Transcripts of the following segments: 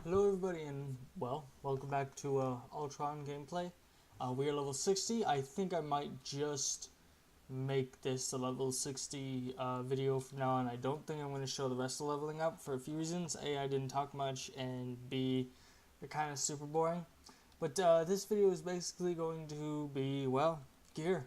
Hello everybody and welcome back to Ultron gameplay. We are level 60. I think I might just make this a level 60 video from now on. I don't think I'm going to show the rest of leveling up for a few reasons. A, I didn't talk much, and B, they're kind of super boring. But this video is basically going to be, gear.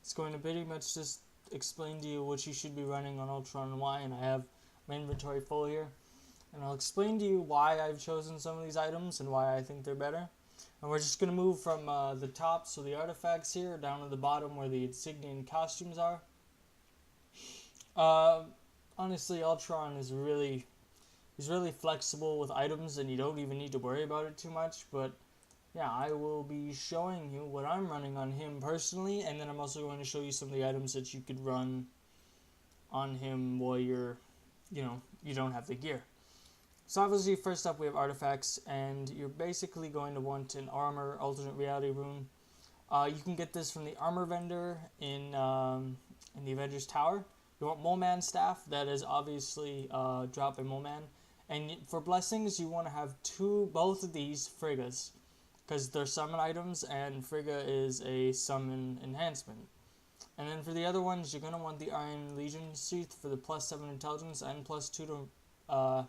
It's going to pretty much just explain to you what you should be running on Ultron and why, and I have my inventory full here. And I'll explain to you why I've chosen some of these items and why I think they're better. And we're just going to move from the top, so the artifacts here, down to the bottom where the insignia and costumes are. Honestly, Ultron is he's really flexible with items, and you don't even need to worry about it too much. But yeah, I will be showing you what I'm running on him personally, and then I'm also going to show you some of the items that you could run on him while you don't have the gear. So obviously, first up we have artifacts, and you're basically going to want an armor alternate reality rune. You can get this from the armor vendor in the Avengers Tower. You want Mole Man staff, that is obviously dropped by Mole Man. And for blessings, you want to have both of these Friggas, because they're summon items, and Frigga is a summon enhancement. And then for the other ones, you're going to want the Iron Legion Sheath for the +7 intelligence and +2 to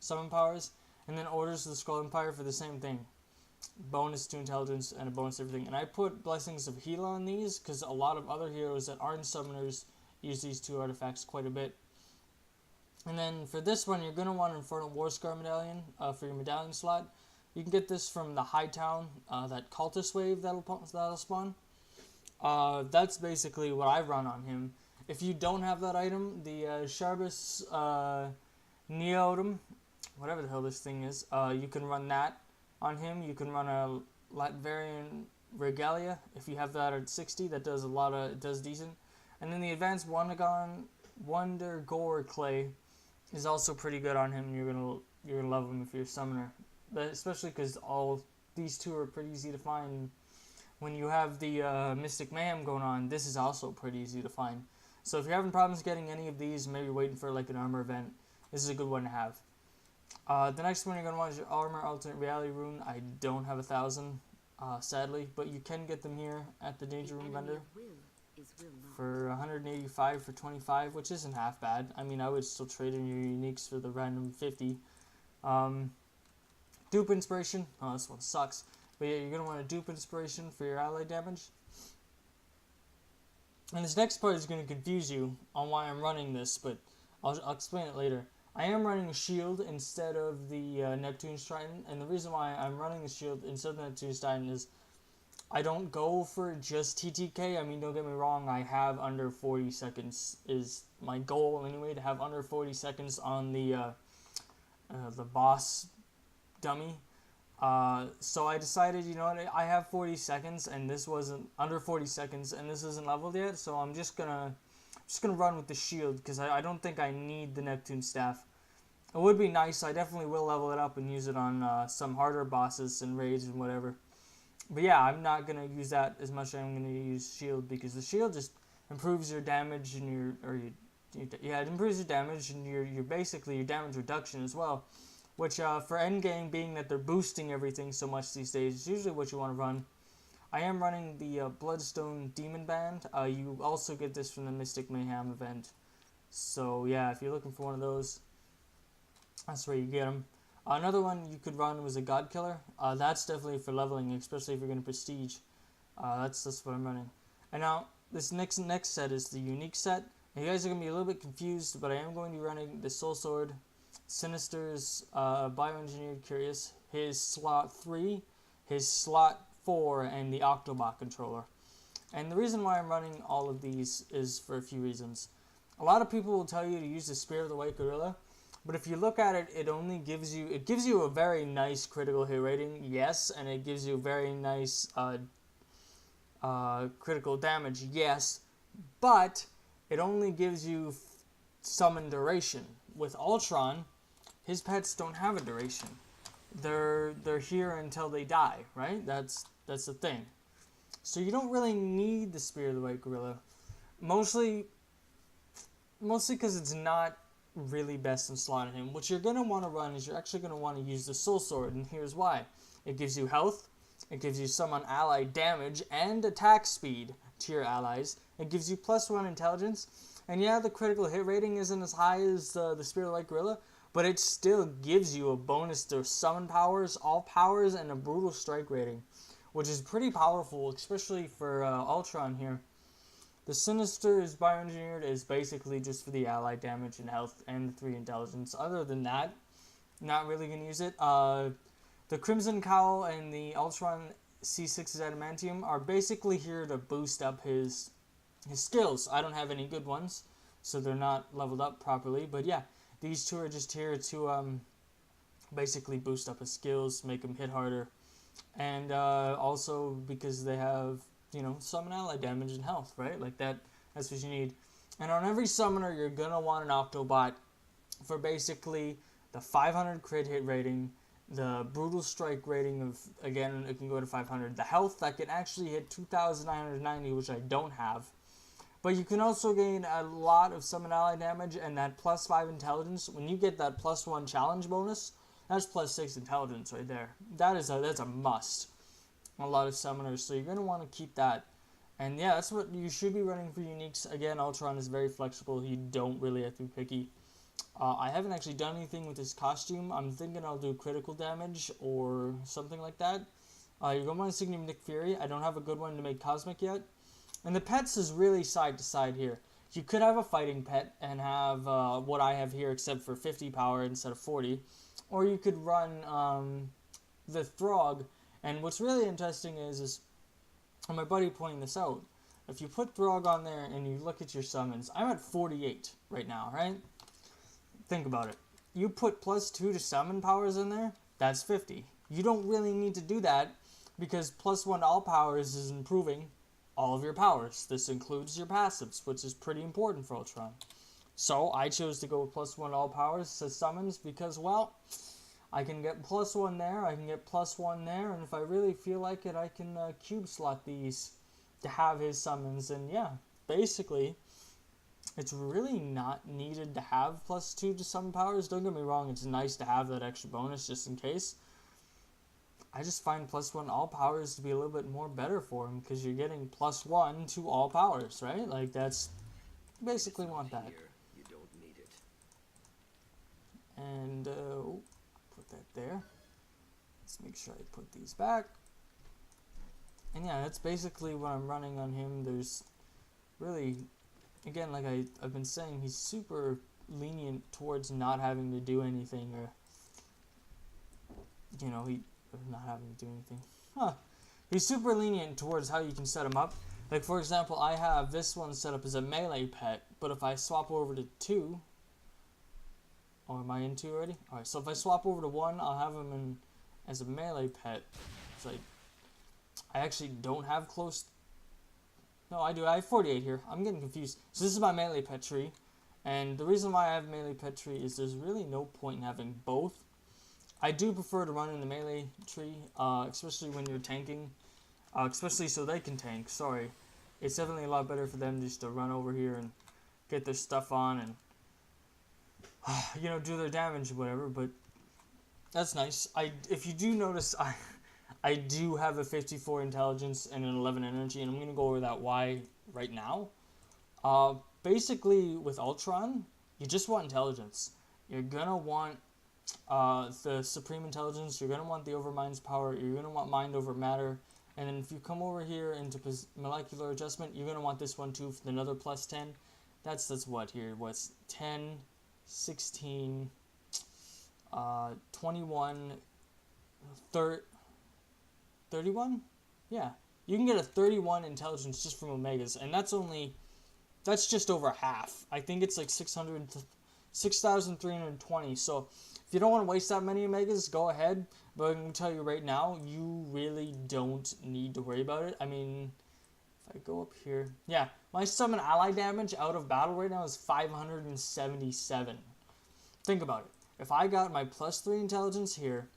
summon powers, and then Orders of the Scroll Empire for the same thing. Bonus to intelligence and a bonus to everything. And I put Blessings of Heal on these because a lot of other heroes that aren't summoners use these two artifacts quite a bit. And then for this one, you're going to want an Infernal War Scar medallion for your medallion slot. You can get this from the Hightown, that cultist wave that'll spawn. That's basically what I run on him. If you don't have that item, the Sharbus Neotum, whatever the hell this thing is, you can run that on him. You can run a Latverian Regalia if you have that at 60. That does it does decent. And then the Advanced Wonder Gore Clay is also pretty good on him. You're gonna love him if you're a summoner, but especially because all these two are pretty easy to find. When you have the Mystic Mayhem going on, this is also pretty easy to find. So if you're having problems getting any of these, maybe waiting for like an armor event, this is a good one to have. The next one you're going to want is your Armor Alternate Reality Rune. I don't have 1,000, sadly, but you can get them here at the Danger Room vendor for 185 for 25, which isn't half bad. I mean, I would still trade in your uniques for the random 50. Dupe Inspiration. Oh, this one sucks. But yeah, you're going to want a Dupe Inspiration for your ally damage. And this next part is going to confuse you on why I'm running this, but I'll explain it later. I am running a shield instead of the Neptune's Trident, and the reason why I'm running the shield instead of the Neptune's Trident is I don't go for just TTK. I mean, don't get me wrong, I have under 40 seconds is my goal anyway, to have under 40 seconds on the boss dummy. So I decided, you know what, I have 40 seconds, and this wasn't under 40 seconds, and this isn't leveled yet, so I'm just gonna run with the shield, because I don't think I need the Neptune staff. It would be nice. I definitely will level it up and use it on some harder bosses and raids and whatever. But yeah, I'm not going to use that as much as I'm going to use shield, because the shield just improves your damage and it improves your damage and your basically your damage reduction as well. Which for endgame, being that they're boosting everything so much these days, is usually what you want to run. I am running the Bloodstone Demon Band. You also get this from the Mystic Mayhem event. So yeah, if you're looking for one of those, that's where you get them. Another one you could run was a God Killer. That's definitely for leveling, especially if you're going to prestige. That's what I'm running. And now, this next set is the unique set. And you guys are going to be a little bit confused, but I am going to be running the Soul Sword, Sinister's Bioengineered Curious, his slot 3, his slot 4, and the Octobot controller. And the reason why I'm running all of these is for a few reasons. A lot of people will tell you to use the Spear of the White Gorilla, but if you look at it, it gives you a very nice critical hit rating, yes, and it gives you very nice critical damage, yes, but it only gives you summon duration. With Ultron, his pets don't have a duration. They're here until they die, right? That's the thing. So you don't really need the Spear of the White Gorilla. Mostly because it's not really best in slotting him. What you're going to want to run is you're actually going to want to use the Soul Sword, and here's why. It gives you health, it gives you some on ally damage and attack speed to your allies, it gives you +1 intelligence, and yeah, the critical hit rating isn't as high as the Spirit Light Gorilla, but it still gives you a bonus to summon powers, all powers, and a brutal strike rating, which is pretty powerful, especially for Ultron here. The Sinister is bioengineered is basically just for the ally damage and health and the 3 intelligence. Other than that, not really going to use it. The Crimson Cowl and the Ultron C6's Adamantium are basically here to boost up his skills. I don't have any good ones, so they're not leveled up properly. But yeah, these two are just here to basically boost up his skills, make him hit harder. And also because they have, you know, summon ally damage and health, right? Like that's what you need. And on every summoner, you're going to want an Octobot for basically the 500 crit hit rating, the brutal strike rating of, again, it can go to 500. The health that can actually hit 2,990, which I don't have. But you can also gain a lot of summon ally damage and that +5 intelligence. When you get that +1 challenge bonus, that's +6 intelligence right there. That's a must. A lot of summoners, so you're going to want to keep that. And yeah, that's what you should be running for uniques. Again, Ultron is very flexible. You don't really have to be picky. I haven't actually done anything with his costume. I'm thinking I'll do critical damage or something like that. You're going to want Insignium Nick Fury. I don't have a good one to make Cosmic yet. And the pets is really side to side here. You could have a fighting pet and have what I have here except for 50 power instead of 40. Or you could run the Throg. And what's really interesting is my buddy pointing this out. If you put Throg on there and you look at your summons, I'm at 48 right now, right? Think about it. You put +2 to summon powers in there, that's 50. You don't really need to do that because +1 to all powers is improving all of your powers. This includes your passives, which is pretty important for Ultron. So I chose to go with +1 to all powers to summons because, well, I can get +1 there, I can get +1 there, and if I really feel like it, I can cube slot these to have his summons. And yeah, basically, it's really not needed to have +2 to summon powers. Don't get me wrong, it's nice to have that extra bonus just in case. I just find +1 all powers to be a little bit more better for him because you're getting +1 to all powers, right? Like that's basically want that. You don't need it. And put that there. Let's make sure I put these back. And yeah, that's basically what I'm running on him. There's really, again, like I've been saying, he's super lenient towards not having to do anything, or you know, not having to do anything. He's super lenient towards how you can set him up. Like for example, I have this one set up as a melee pet, but if I swap over to 2, or am I in 2 already? Alright, so if I swap over to 1, I'll have him in as a melee pet. It's like, I actually don't have close. No, I do. I have 48 here. I'm getting confused. So this is my melee pet tree. And the reason why I have melee pet tree is there's really no point in having both. I do prefer to run in the melee tree, especially when you're tanking. Especially so they can tank, sorry. It's definitely a lot better for them just to run over here and get their stuff on and you know, do their damage or whatever, but that's nice. If you do notice, I do have a 54 intelligence and an 11 energy, and I'm going to go over that why right now. Basically, with Ultron, you just want intelligence. You're going to want the Supreme Intelligence, you're going to want the Overmind's power, you're going to want Mind over Matter, and then if you come over here into Molecular Adjustment, you're going to want this one too for another +10. That's what here? What's 10, 16, 21, 31? Yeah. You can get a 31 intelligence just from Omegas, and that's just over half. I think it's like 6,320. So if you don't want to waste that many Omegas, go ahead. But I'm going to tell you right now, you really don't need to worry about it. I mean, if I go up here, yeah, my summon ally damage out of battle right now is 577. Think about it. If I got my +3 intelligence here,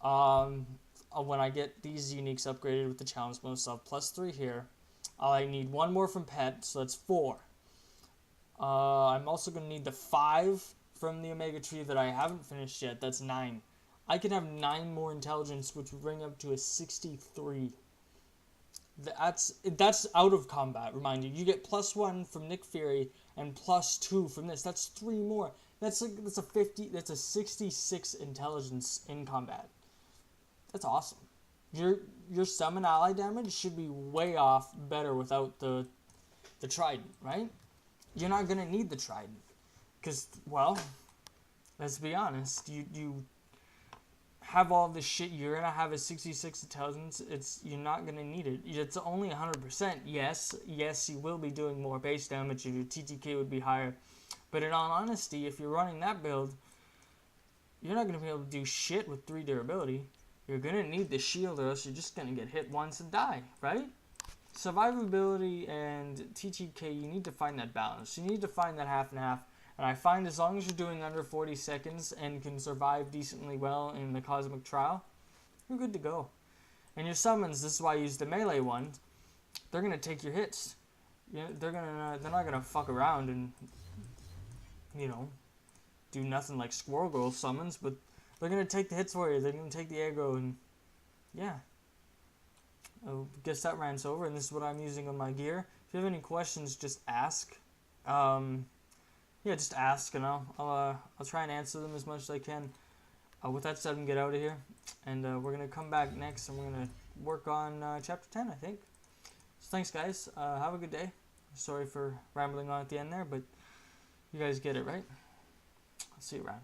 when I get these uniques upgraded with the challenge bonus, I'll have +3 here. I need one more from pet, so that's 4. I'm also going to need the 5 from the Omega tree that I haven't finished yet. That's 9. I can have 9 more intelligence, which would bring up to a 63. That's out of combat. Remind you, you get +1 from Nick Fury and +2 from this. That's 3 more. That's a 50. That's a 66 intelligence in combat. That's awesome. Your summon ally damage should be way off better without the trident, right? You're not gonna need the trident, because, well, let's be honest. You have all this shit. You're gonna have a 66 intelligence. You're not gonna need it. It's only 100%. Yes, you will be doing more base damage, and your TTK would be higher. But in all honesty, if you're running that build, you're not gonna be able to do shit with 3 durability. You're gonna need the shield, or else you're just gonna get hit once and die, right? Survivability and TTK, you need to find that balance. You need to find that half and half. And I find as long as you're doing under 40 seconds and can survive decently well in the Cosmic Trial, you're good to go. And your summons, this is why I use the melee one, they're gonna take your hits. They're not gonna fuck around and, do nothing like Squirrel Girl summons, but they're gonna take the hits for you. They're gonna take the aggro, and yeah. I guess that rants over, and this is what I'm using on my gear. If you have any questions, just ask. Yeah, just ask, and I'll try and answer them as much as I can. With that said, I'm gonna get out of here, and we're gonna come back next, and we're gonna work on chapter 10, I think. So thanks, guys. Have a good day. Sorry for rambling on at the end there, but you guys get it, right? I'll see you around.